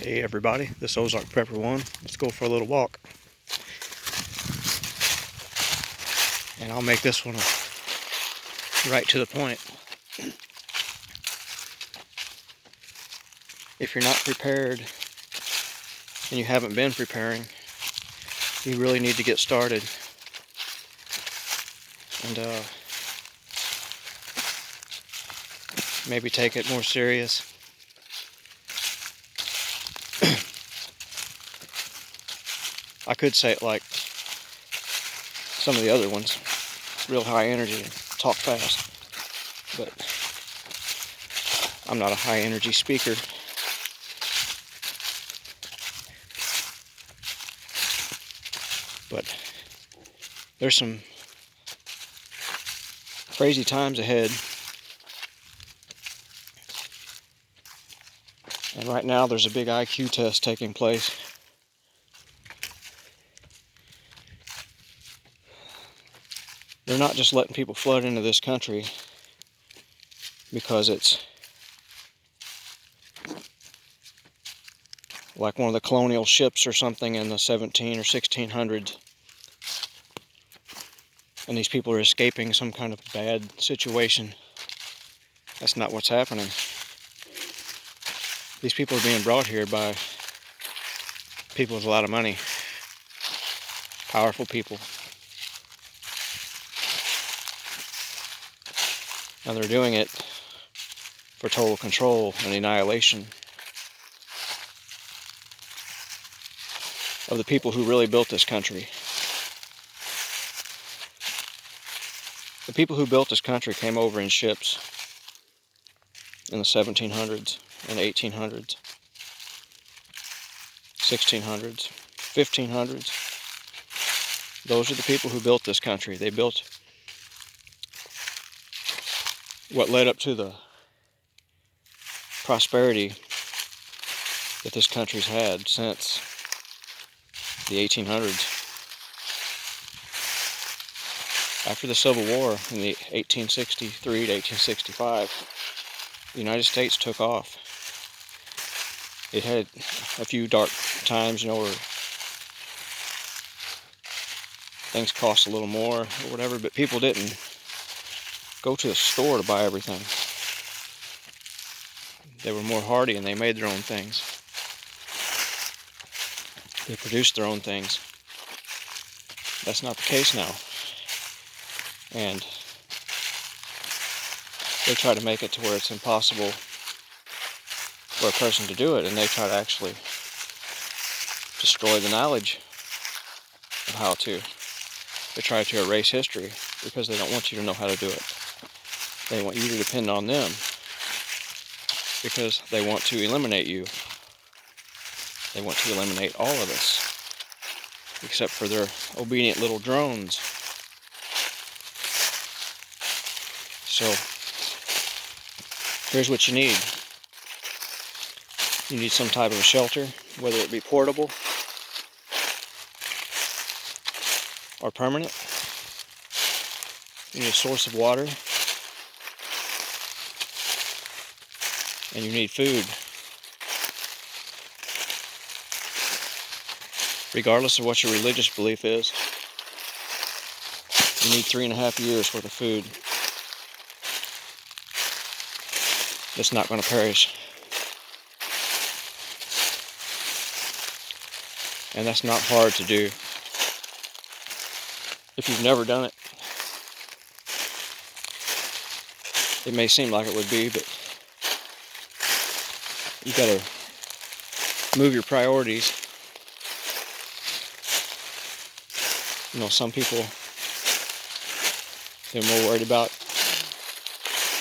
Hey everybody, this is Ozark Prepper 1. Let's go for a little walk. And I'll make this one right to the point. If you're not prepared and you haven't been preparing, you really need to get started. And maybe take it more serious. I could say it like some of the other ones, real high energy and talk fast, but I'm not a high energy speaker. But there's some crazy times ahead. And right now there's a big IQ test taking place. They're not just letting people flood into this country because it's like one of the colonial ships or something in the 17 or 1600s. And these people are escaping some kind of bad situation. That's not what's happening. These people are being brought here by people with a lot of money, powerful people. And they're doing it for total control and annihilation of the people who really built this country. The people who built this country came over in ships in the 1700s and 1800s, 1600s, 1500s. Those are the people who built this country. They built what led up to the prosperity that this country's had since the 1800s. After the Civil War in the 1863 to 1865, the United States took off. It had a few dark times, where things cost a little more or whatever, but people didn't go to the store to buy everything. They were more hardy and they made their own things. They produced their own things. That's not the case now. And they try to make it to where it's impossible for a person to do it, and they try to actually destroy the knowledge of how to. They try to erase history because they don't want you to know how to do it. They want you to depend on them because they want to eliminate you. They want to eliminate all of us, except for their obedient little drones. So, here's what you need. You need some type of a shelter, whether it be portable or permanent. You need a source of water. And you need food. Regardless of what your religious belief is, you need 3.5 years worth of food. It's not going to perish. And that's not hard to do. If you've never done it, it may seem like it would be, but you got to move your priorities. Some people, they're more worried about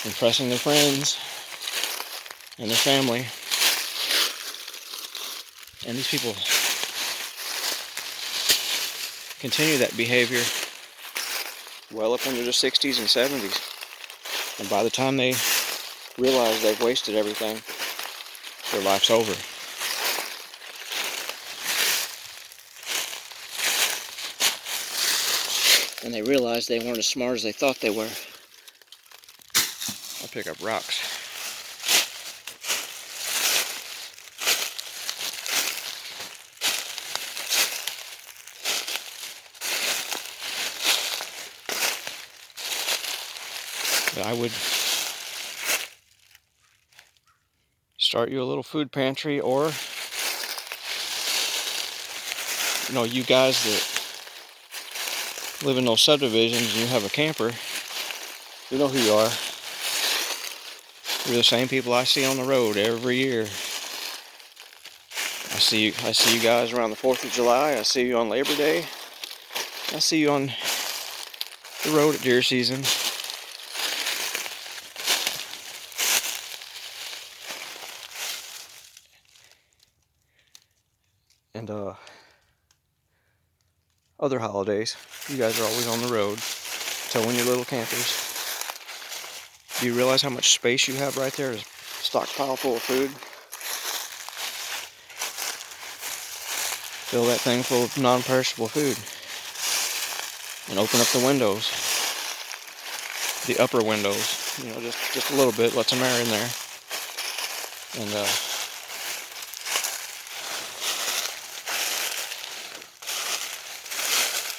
impressing their friends and their family. And these people continue that behavior well up into their 60s and 70s. And by the time they realize they've wasted everything, their life's over. And they realize they weren't as smart as they thought they were. I'll pick up rocks. I would start you a little food pantry, or, you guys that live in those subdivisions and you have a camper, you know who you are. You're the same people I see on the road every year. I see you guys around the 4th of July. I see you on Labor Day. I see you on the road at deer season. And other holidays. You guys are always on the road, towing your little campers. Do you realize how much space you have right there? A stockpile full of food. Fill that thing full of non-perishable food. And open up the windows. The upper windows. Just a little bit. Let some air in there. And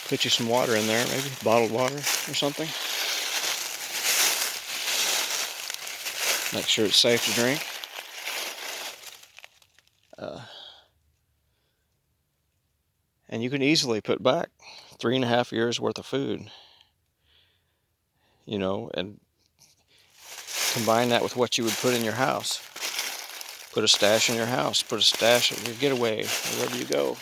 put you some water in there, maybe bottled water or something. Make sure it's safe to drink. And you can easily put back 3.5 years worth of food. And combine that with what you would put in your house. Put a stash in your house. Put a stash at your getaway, wherever you go.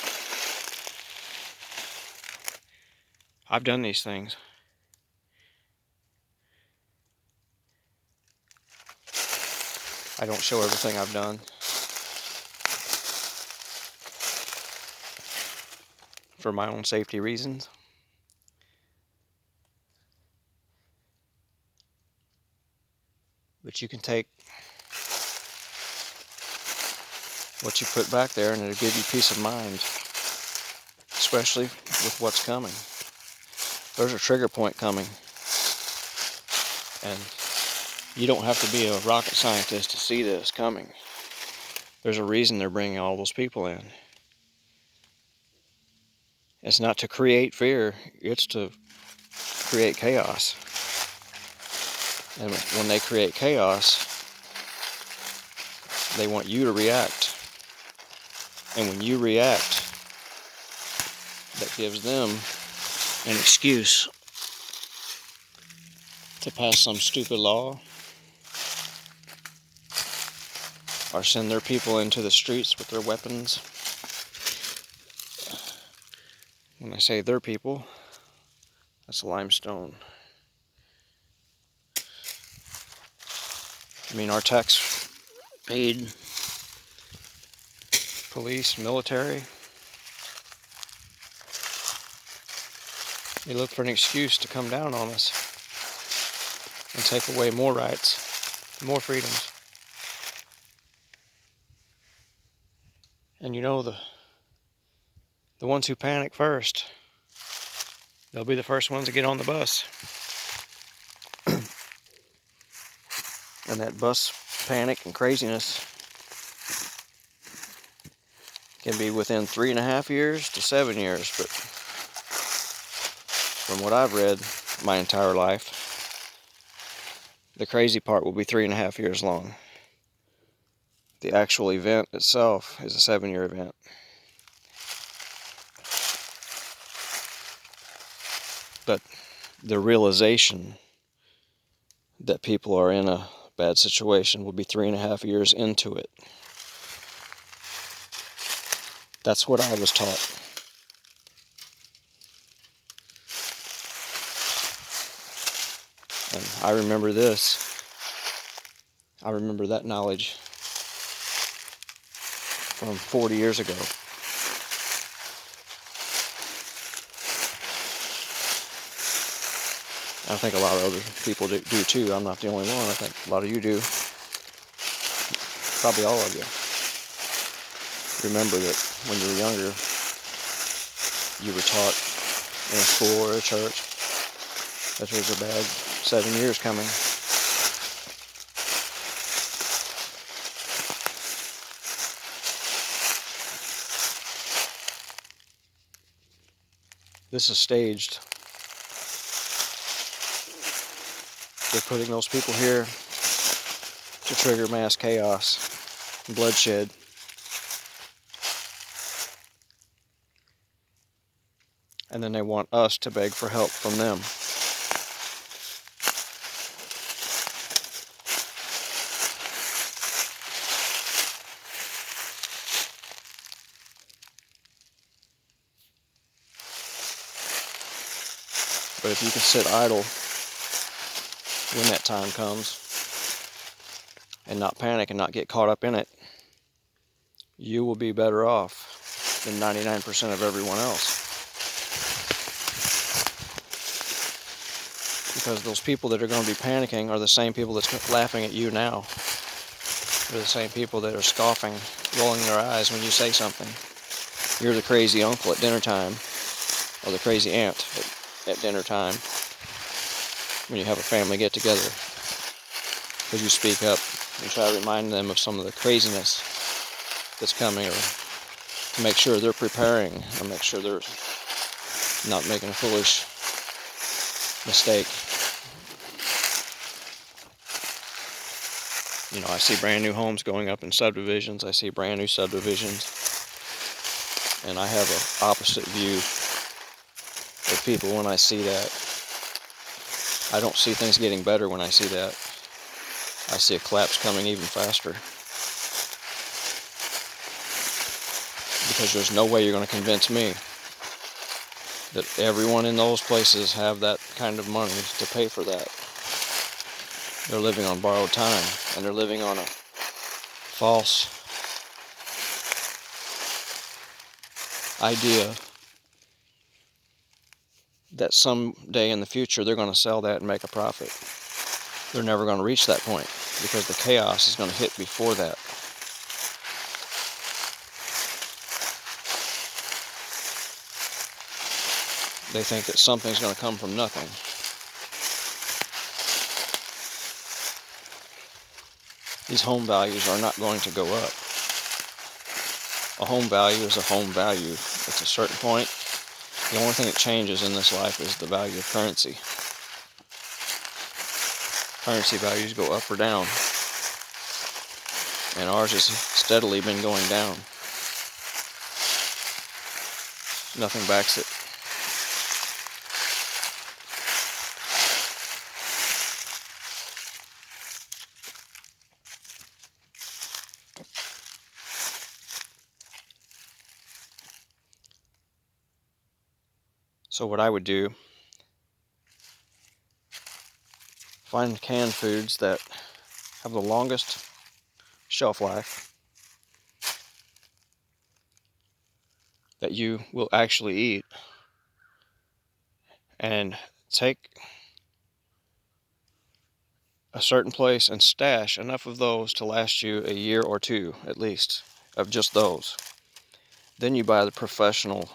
I've done these things. I don't show everything I've done. For my own safety reasons. But you can take what you put back there and it'll give you peace of mind. Especially with what's coming. There's a trigger point coming. And you don't have to be a rocket scientist to see this coming. There's a reason they're bringing all those people in. It's not to create fear, it's to create chaos. And when they create chaos, they want you to react. And when you react, that gives them an excuse to pass some stupid law or send their people into the streets with their weapons. When I say their people, that's limestone. Our tax-paid police, military, they look for an excuse to come down on us and take away more rights, more freedoms. And the ones who panic first, they'll be the first ones to get on the bus. And that bus panic and craziness can be within 3.5 years to 7 years, but from what I've read my entire life, the crazy part will be 3.5 years long. The actual event itself is a 7-year event. But the realization that people are in a bad situation will be 3.5 years into it. That's what I was taught. And I remember this. I remember that knowledge from 40 years ago. I think a lot of other people do too. I'm not the only one. I think a lot of you do. Probably all of you. Remember that when you were younger, you were taught in a school or a church that there's a bad 7 years coming. This is staged. They're putting those people here to trigger mass chaos and bloodshed. And then they want us to beg for help from them. But if you can sit idle when that time comes and not panic and not get caught up in it, you will be better off than 99% of everyone else. Because those people that are going to be panicking are the same people that's laughing at you now. They're the same people that are scoffing, rolling their eyes when you say something. You're the crazy uncle at dinner time, or the crazy aunt at dinner time when you have a family get together. Because you speak up and try to remind them of some of the craziness that's coming, or to make sure they're preparing, or make sure they're not making a foolish mistake. You know, I see brand new homes going up in subdivisions. I see brand new subdivisions. And I have an opposite view of people when I see that. I don't see things getting better when I see that. I see a collapse coming even faster. Because there's no way you're going to convince me that everyone in those places have that kind of money to pay for that. They're living on borrowed time, and they're living on a false idea that someday in the future they're going to sell that and make a profit. They're never going to reach that point because the chaos is going to hit before that. They think that something's going to come from nothing. These home values are not going to go up. A home value is a home value. At a certain point, the only thing that changes in this life is the value of currency. Currency values go up or down. And ours has steadily been going down. Nothing backs it. So what I would do, find canned foods that have the longest shelf life, that you will actually eat, and take a certain place and stash enough of those to last you a year or two at least, of just those. Then you buy the professionally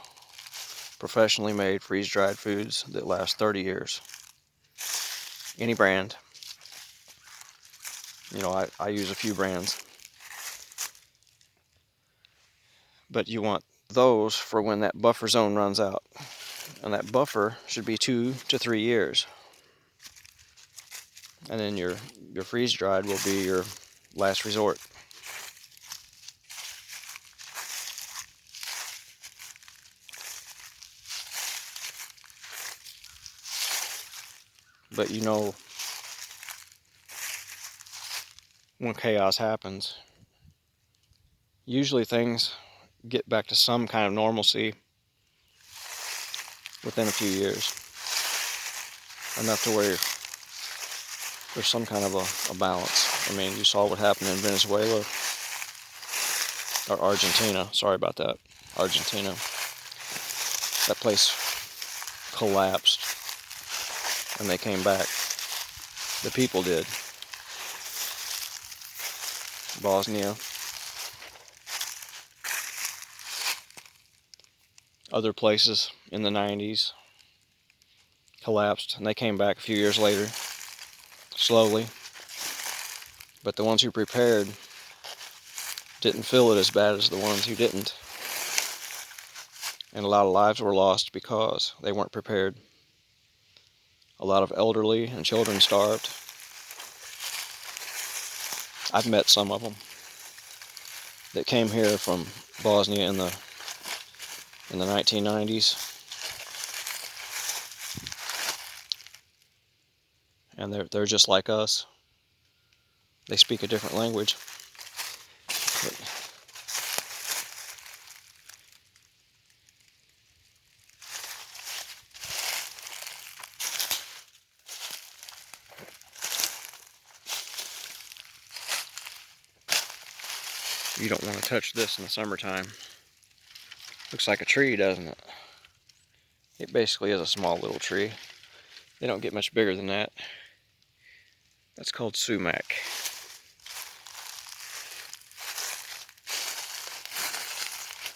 made freeze-dried foods that last 30 years. Any brand. You know, I use a few brands. But you want those for when that buffer zone runs out. And that buffer should be 2 to 3 years. And then your freeze-dried will be your last resort. But you know, when chaos happens, usually things get back to some kind of normalcy within a few years. Enough to where there's some kind of a balance. I mean, you saw what happened in Venezuela, or Argentina, sorry about that, Argentina. That place collapsed, and they came back. The people did. Bosnia. Other places in the 90s collapsed, and they came back a few years later, slowly. But the ones who prepared didn't feel it as bad as the ones who didn't. And a lot of lives were lost because they weren't prepared. A lot of elderly and children starved. I've met some of them that came here from Bosnia in the 1990s, and they're just like us. They speak a different language. But you don't want to touch this in the summertime. Looks like a tree, doesn't it? It basically is a small little tree. They don't get much bigger than that. That's called sumac.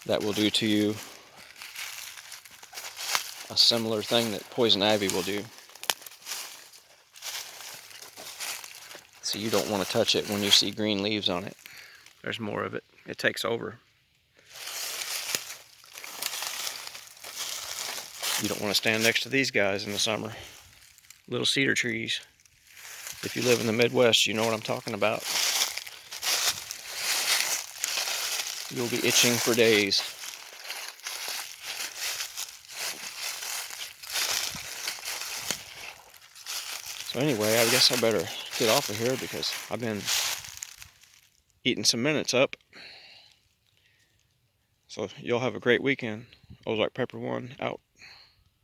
That will do to you a similar thing that poison ivy will do. So you don't want to touch it when you see green leaves on it. There's more of it. It takes over. You don't want to stand next to these guys in the summer. Little cedar trees. If you live in the Midwest, you know what I'm talking about. You'll be itching for days. So anyway, I guess I better get off of here because I've been eating some minutes up. So y'all have a great weekend. Ozark Pepper 1 out.